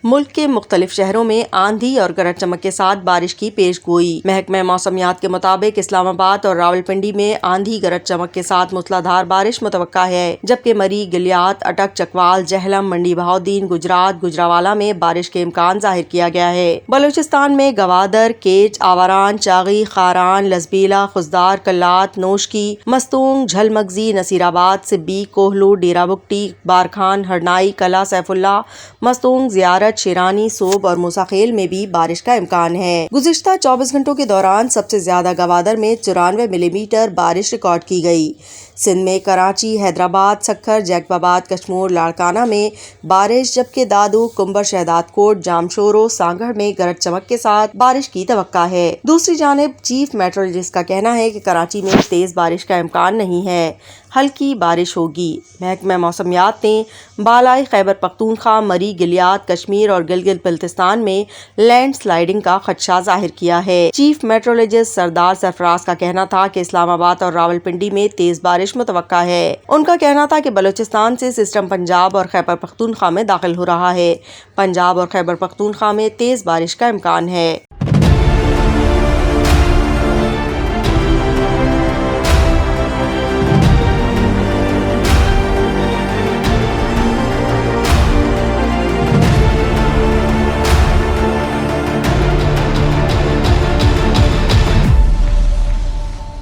ملک کے مختلف شہروں میں آندھی اور گرج چمک کے ساتھ بارش کی پیش گوئی۔ محکمہ موسمیات کے مطابق اسلام آباد اور راولپنڈی میں آندھی گرج چمک کے ساتھ موسلادھار بارش متوقع ہے، جبکہ مری، گلیات، اٹک، چکوال، جہلم، منڈی بہاؤالدین، گجرات، گوجرانوالہ میں بارش کے امکان ظاہر کیا گیا ہے۔ بلوچستان میں گوادر، کیچ، آوران، چاغی، خاران، لسبیلا، خضدار، کلات، نوشکی، مستونگ، جھل مغزی، نصیر آباد، سبی، کوہلو، ڈیرہ بگٹی، بارکھان، ہرنائی، کلا سیف اللہ، مستونگ، زیارت، شیرانی، سوب اور موسیٰ خیل میں بھی بارش کا امکان ہے۔ گزشتہ 24 گھنٹوں کے دوران سب سے زیادہ گوادر میں 94 ملی میٹر بارش ریکارڈ کی گئی۔ سندھ میں کراچی، حیدرآباد، سکھر، جیکب آباد، کشمور، لاڑکانہ میں بارش، جبکہ دادو، کنبر، شہداد کوٹ، جامشورو، سانگھڑ میں گرج چمک کے ساتھ بارش کی توقع ہے۔ دوسری جانب چیف میٹرولوجسٹ کا کہنا ہے کہ کراچی میں تیز بارش کا امکان نہیں ہے، ہلکی بارش ہوگی۔ محکمہ موسمیات نے بالائی خیبر پختونخوا، مری، گلیات، کشمیر اور گلگت بلتستان میں لینڈ سلائیڈنگ کا خدشہ ظاہر کیا ہے۔ چیف میٹرولوجسٹ سردار سرفراز کا کہنا تھا کہ اسلام آباد اور راولپنڈی میں تیز بارش متوقع ہے۔ ان کا کہنا تھا کہ بلوچستان سے سسٹم پنجاب اور خیبر پختونخوا میں داخل ہو رہا ہے۔ پنجاب اور خیبر پختونخوا میں تیز بارش کا امکان ہے۔